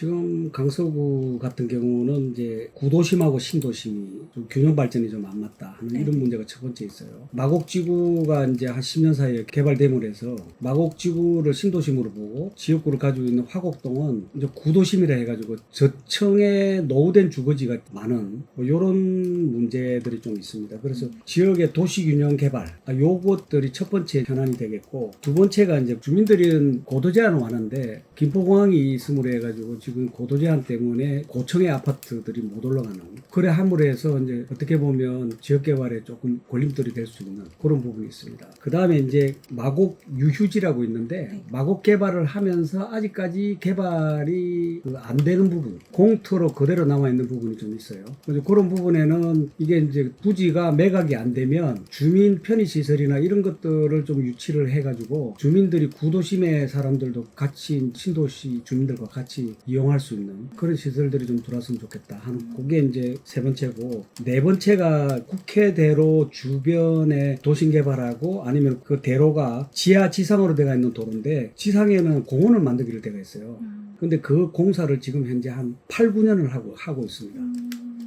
지금 강서구 같은 경우는 이제 구도심하고 신도심이 좀 균형 발전이 좀 안 맞다 하는 이런 문제가 첫 번째 있어요. 마곡지구가 이제 한 10년 사이에 개발됨으로 해서 마곡지구를 신도심으로 보고 지역구를 가지고 있는 화곡동은 이제 구도심이라 해가지고 저층에 노후된 주거지가 많은 뭐 이런 문제들이 좀 있습니다. 그래서 지역의 도시균형 개발 요것들이 첫 번째 현안이 되겠고, 두 번째가 이제 주민들은 고도 제한을 하는데 김포공항이 있음으로 해가지고 지금 고도 제한 때문에 고층의 아파트들이 못 올라가는, 그래 함으로 해서 이제 어떻게 보면 지역 개발에 조금 걸림돌이 될 수 있는 그런 부분이 있습니다. 그 다음에 이제 마곡 유휴지라고 있는데 마곡 개발을 하면서 아직까지 개발이 안 되는 부분, 공터로 그대로 남아 있는 부분이 좀 있어요. 그래서 그런 부분에는 이게 이제 부지가 매각이 안 되면 주민 편의시설이나 이런 것들을 좀 유치를 해가지고 주민들이 구도심의 사람들도 같이 신도시 주민들과 같이 이용할 수 있는 그런 시설들이 좀 들어왔으면 좋겠다 하는, 그게 이제 세 번째고, 네 번째가 국회대로 주변에 도심 개발하고 아니면 그 대로가 지하 지상으로 되어 있는 도로인데 지상에는 공원을 만들기로 되어 있어요. 근데 그 공사를 지금 현재 한 8, 9년을 하고 있습니다.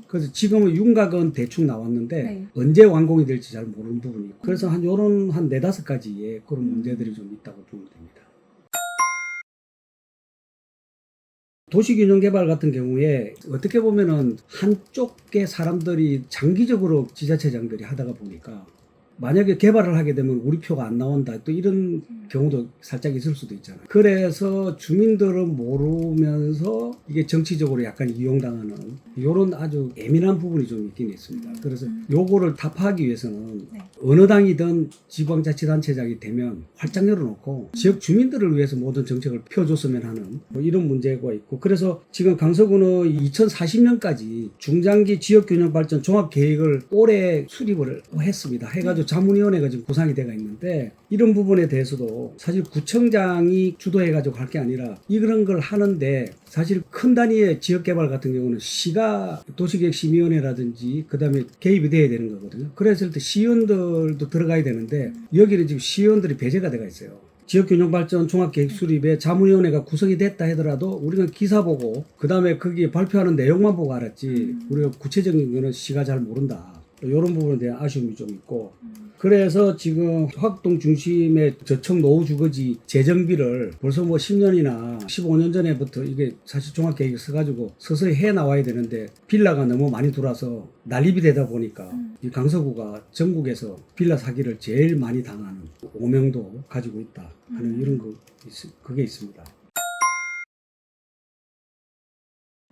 그래서 지금은 윤곽은 대충 나왔는데 언제 완공이 될지 잘 모르는 부분이 있고, 그래서 한 요런 한 4-5가지의 그런 문제들이 좀 있다고 보면 됩니다. 도시균형 개발 같은 경우에 어떻게 보면은 한쪽의 사람들이 장기적으로 지자체장들이 하다가 보니까 만약에 개발을 하게 되면 우리 표가 안 나온다 또 이런 경우도 살짝 있을 수도 있잖아요. 그래서 주민들은 모르면서 이게 정치적으로 약간 이용당하는 이런 아주 예민한 부분이 좀 있긴 있습니다. 그래서 요거를 타파하기 위해서는 어느 당이든 지방자치단체장이 되면 활짝 열어놓고 지역 주민들을 위해서 모든 정책을 펴줬으면 하는 뭐 이런 문제가 있고, 그래서 지금 강서구는 2040년까지 중장기 지역균형발전 종합계획을 올해 수립을 했습니다. 해가지고 자문위원회가 지금 구상이 되어 있는데, 이런 부분에 대해서도 사실 구청장이 주도해가지고 할 게 아니라 이런 걸 하는데 사실 큰 단위의 지역개발 같은 경우는 시가 도시계획심의위원회라든지 그 다음에 개입이 돼야 되는 거거든요. 그랬을 때 시의원들도 들어가야 되는데 여기는 지금 시의원들이 배제가 되어 있어요. 지역균형발전 종합계획 수립에 자문위원회가 구성이 됐다 하더라도 우리가 기사 보고 그 다음에 거기에 발표하는 내용만 보고 알았지 우리가 구체적인 거는 시가 잘 모른다. 이런 부분에 대한 아쉬움이 좀 있고, 그래서 지금 화곡동 중심의 저층 노후 주거지 재정비를 벌써 뭐 10년이나 15년 전에부터 이게 사실 종합계획을 써가지고 서서히 해 나와야 되는데 빌라가 너무 많이 들어와서 난립이 되다 보니까 이 강서구가 전국에서 빌라 사기를 제일 많이 당하는 오명도 가지고 있다 하는 이런 그게 있습니다.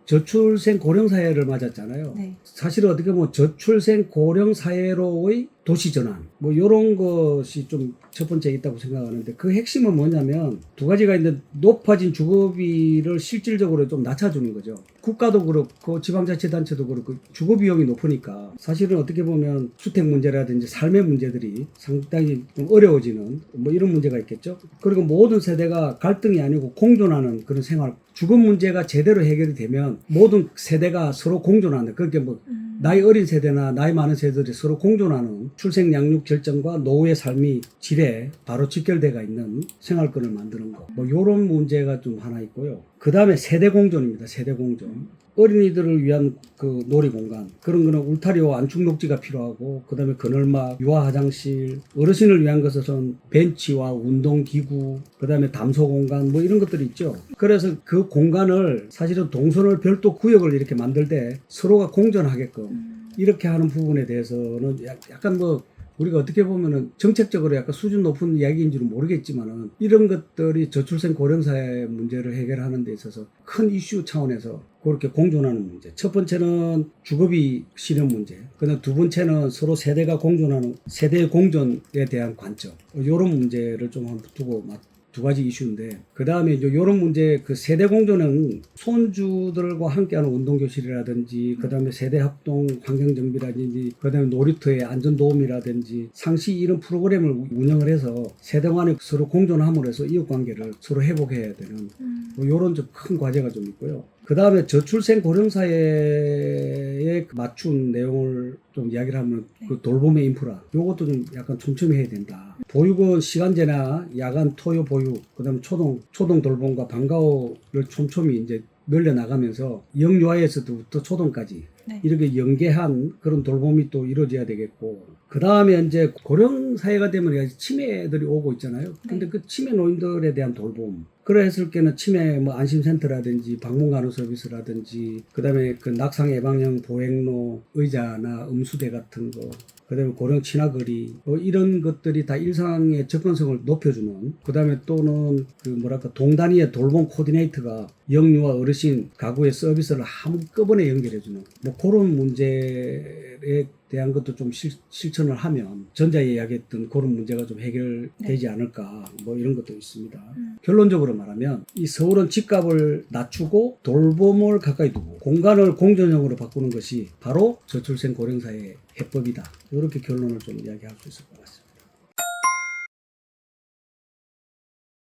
저출생 고령사회를 맞았잖아요. 사실은 어떻게 보면 저출생 고령사회로의 도시전환 뭐 이런 것이 좀 첫 번째 있다고 생각하는데, 그 핵심은 뭐냐면 두 가지가 있는데, 높아진 주거비를 실질적으로 좀 낮춰주는 거죠. 국가도 그렇고 지방자치단체도 그렇고 주거비용이 높으니까 사실은 어떻게 보면 주택 문제라든지 삶의 문제들이 상당히 좀 어려워지는 뭐 이런 문제가 있겠죠. 그리고 모든 세대가 갈등이 아니고 공존하는 그런 생활, 주거 문제가 제대로 해결이 되면 모든 세대가 서로 공존하는, 그렇게 뭐 나이 어린 세대나 나이 많은 세대들이 서로 공존하는 출생 양육 결정과 노후의 삶이 질에 바로 직결되어 있는 생활권을 만드는 거, 뭐 이런 문제가 좀 하나 있고요. 그 다음에 세대 공존입니다. 세대 공존. 어린이들을 위한 그 놀이공간, 그런 거는 울타리와 안축 녹지가 필요하고, 그 다음에 그늘막, 유아 화장실, 어르신을 위한 것은 벤치와 운동기구, 그 다음에 담소 공간 뭐 이런 것들이 있죠. 그래서 그 공간을 사실은 동선을 별도 구역을 이렇게 만들 때 서로가 공존하게끔 이렇게 하는 부분에 대해서는 약간 뭐 우리가 어떻게 보면은 정책적으로 약간 수준 높은 이야기인지는 모르겠지만은 이런 것들이 저출생 고령사회 문제를 해결하는 데 있어서 큰 이슈 차원에서 그렇게 공존하는 문제. 첫 번째는 주거비 실현 문제. 그다음 두 번째는 서로 세대가 공존하는 세대의 공존에 대한 관점. 이런 문제를 좀 한번 두고 두 가지 이슈인데, 그 다음에 이제 이런 문제, 그 세대 공존은 손주들과 함께하는 운동교실이라든지, 그 다음에 세대 합동 환경정비라든지, 그 다음에 놀이터의 안전도움이라든지, 상시 이런 프로그램을 운영을 해서 세대 간에 서로 공존함으로 해서 이웃관계를 서로 회복해야 되는 뭐 이런 좀 큰 과제가 좀 있고요. 그 다음에 저출생 고령사회에 맞춘 내용을 좀 이야기를 하면 그 돌봄의 인프라, 요것도 좀 약간 촘촘히 해야 된다. 보육원 시간제나 야간 토요 보육, 그 다음에 초동 돌봄과 방과후를 촘촘히 이제 늘려나가면서 영유아에서부터 초등까지 네. 이렇게 연계한 그런 돌봄이 또 이루어져야 되겠고, 그 다음에 이제 고령 사회가 되면 치매들이 오고 있잖아요. 근데 그 치매 노인들에 대한 돌봄, 그랬을 때는 치매 뭐 안심센터라든지 방문간호 서비스라든지, 그 다음에 그 낙상 예방용 보행로 의자나 음수대 같은 거, 그다음에 고령 친화거리, 이런 것들이 다 일상의 접근성을 높여주는, 그다음에 또는 그 뭐랄까 동단위의 돌봄 코디네이터가 영유아 어르신 가구의 서비스를 한꺼번에 연결해주는 뭐 그런 문제에 대한 것도 좀 실천을 하면 전자 이야기했던 그런 문제가 좀 해결되지 않을까, 뭐 이런 것도 있습니다. 결론적으로 말하면 이 서울은 집값을 낮추고 돌봄을 가까이 두고 공간을 공존형으로 바꾸는 것이 바로 저출생 고령사회의 해법이다. 이렇게 결론을 좀 이야기할 수 있을 것 같습니다.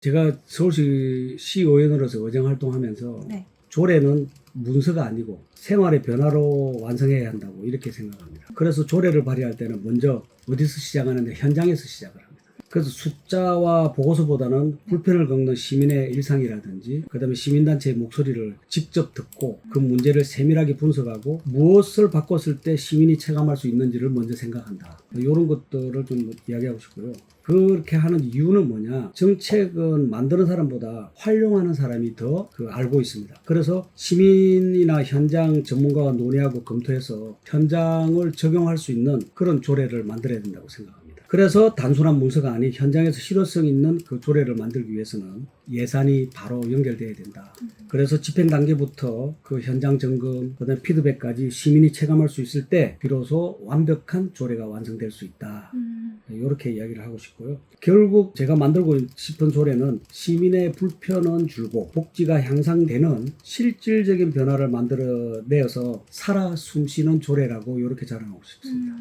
제가 서울시 시의원으로서 의정활동하면서 조례는 문서가 아니고 생활의 변화로 완성해야 한다고 이렇게 생각합니다. 그래서 조례를 발의할 때는 먼저 어디서 시작하는데 현장에서 시작을 합니다. 그래서 숫자와 보고서보다는 불편을 겪는 시민의 일상이라든지, 그 다음에 시민단체의 목소리를 직접 듣고 그 문제를 세밀하게 분석하고 무엇을 바꿨을 때 시민이 체감할 수 있는지를 먼저 생각한다. 이런 것들을 좀 이야기하고 싶고요. 그렇게 하는 이유는 뭐냐? 정책은 만드는 사람보다 활용하는 사람이 더 알고 있습니다. 그래서 시민이나 현장 전문가와 논의하고 검토해서 현장을 적용할 수 있는 그런 조례를 만들어야 된다고 생각합니다. 그래서 단순한 문서가 아닌 현장에서 실효성 있는 그 조례를 만들기 위해서는 예산이 바로 연결돼야 된다. 그래서 집행 단계부터 그 현장 점검, 그다음에 피드백까지 시민이 체감할 수 있을 때 비로소 완벽한 조례가 완성될 수 있다. 이렇게 이야기를 하고 싶고요. 결국 제가 만들고 싶은 조례는 시민의 불편은 줄고 복지가 향상되는 실질적인 변화를 만들어내어서 살아 숨쉬는 조례라고 이렇게 자랑하고 싶습니다.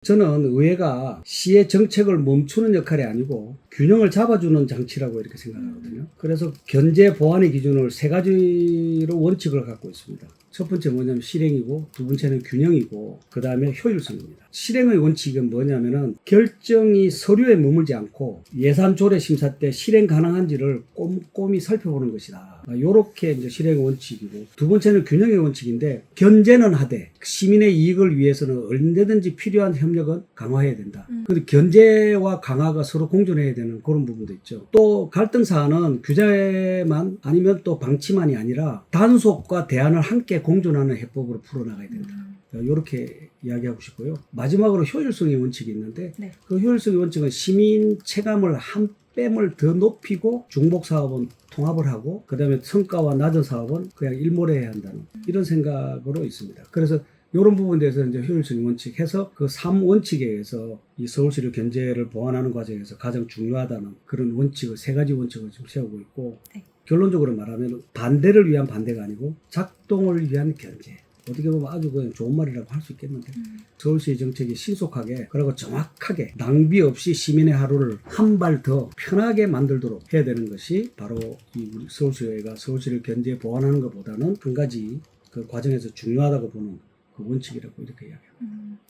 저는 의회가 시의 정책을 멈추는 역할이 아니고 균형을 잡아주는 장치라고 이렇게 생각하거든요. 그래서 견제 보완의 기준을 세 가지로 원칙을 갖고 있습니다. 첫 번째 뭐냐면 실행이고, 두 번째는 균형이고, 그 다음에 효율성입니다. 실행의 원칙은 뭐냐면은 결정이 서류에 머물지 않고 예산 조례 심사 때 실행 가능한지를 꼼꼼히 살펴보는 것이다. 요렇게 이제 실행 원칙이고, 두 번째는 균형의 원칙인데, 견제는 하되 시민의 이익을 위해서는 언제든지 필요한 협력은 강화해야 된다. 근데 견제와 강화가 서로 공존해야 되는 그런 부분도 있죠. 또 갈등 사안은 규제만 아니면 또 방치만이 아니라 단속과 대안을 함께 공존하는 해법으로 풀어나가야 된다. 이렇게 이야기하고 싶고요. 마지막으로 효율성의 원칙이 있는데, 그 효율성의 원칙은 시민 체감을 한 뺨을 더 높이고 중복 사업은 통합을 하고, 그 다음에 성과와 낮은 사업은 그냥 일몰해야 한다는 이런 생각으로 있습니다. 그래서 이런 부분에 대해서 이제 효율성의 원칙 해서 그 3원칙에 의해서 이 서울시를 견제를 보완하는 과정에서 가장 중요하다는 그런 원칙을, 세 가지 원칙을 지금 세우고 있고, 결론적으로 말하면 반대를 위한 반대가 아니고 작동을 위한 견제. 어떻게 보면 아주 그냥 좋은 말이라고 할 수 있겠는데, 서울시의 정책이 신속하게 그리고 정확하게 낭비 없이 시민의 하루를 한 발 더 편하게 만들도록 해야 되는 것이 바로 이 우리 서울시의회가 서울시를 견제 보완하는 것보다는 한 가지 그 과정에서 중요하다고 보는 그 원칙이라고 이렇게 이야기합니다.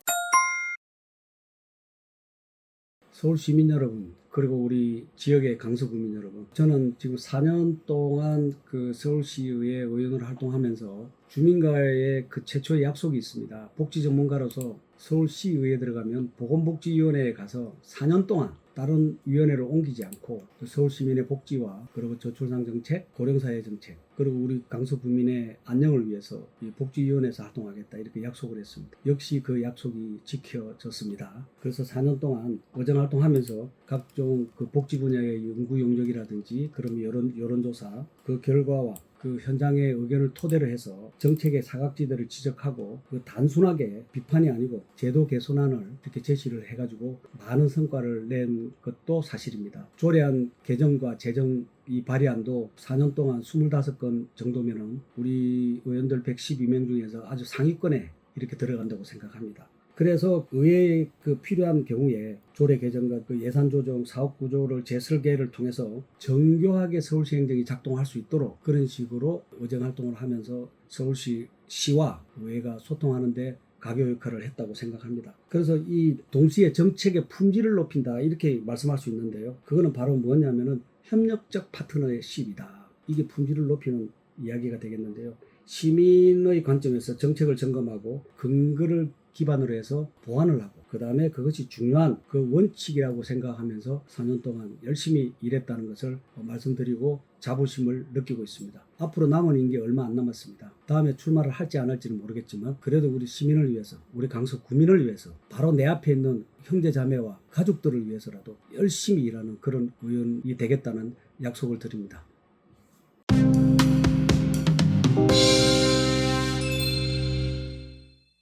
서울 시민 여러분, 그리고 우리 지역의 강서구민 여러분, 저는 지금 4년 동안 그 서울시의회 의원으로 활동하면서 주민과의 그 최초의 약속이 있습니다. 복지 전문가로서 서울시의회에 들어가면 보건복지위원회에 가서 4년 동안 다른 위원회로 옮기지 않고 서울 시민의 복지와 그리고 저출산 정책, 고령사회 정책, 그리고 우리 강서 구민의 안녕을 위해서 이 복지위원회에서 활동하겠다 이렇게 약속을 했습니다. 역시 그 약속이 지켜졌습니다. 그래서 4년 동안 의정활동하면서 각종 그 복지 분야의 연구 용역이라든지 그런 여론조사 그 결과와 그 현장의 의견을 토대로 해서 정책의 사각지대를 지적하고 그 단순하게 비판이 아니고 제도 개선안을 이렇게 제시를 해가지고 많은 성과를 낸 것도 사실입니다. 조례안 개정과 제정 이 발의안도 4년 동안 25건 정도면은 우리 의원들 112명 중에서 아주 상위권에 이렇게 들어간다고 생각합니다. 그래서 의회에 그 필요한 경우에 조례 개정과 그 예산 조정, 사업 구조를 재설계를 통해서 정교하게 서울시 행정이 작동할 수 있도록 그런 식으로 의정 활동을 하면서 서울시와 의회가 소통하는데 가교 역할을 했다고 생각합니다. 그래서 이 동시에 정책의 품질을 높인다 이렇게 말씀할 수 있는데요. 그거는 바로 뭐냐면은 협력적 파트너의 시입이다. 이게 품질을 높이는 이야기가 되겠는데요. 시민의 관점에서 정책을 점검하고 근거를 기반으로 해서 보완을 하고 그 다음에 그것이 중요한 그 원칙이라고 생각하면서 4년 동안 열심히 일했다는 것을 말씀드리고 자부심을 느끼고 있습니다. 앞으로 남은 임기 얼마 안 남았습니다. 다음에 출마를 할지 안 할지는 모르겠지만 그래도 우리 시민을 위해서 우리 강서 구민을 위해서 바로 내 앞에 있는 형제자매와 가족들을 위해서라도 열심히 일하는 그런 의원이 되겠다는 약속을 드립니다.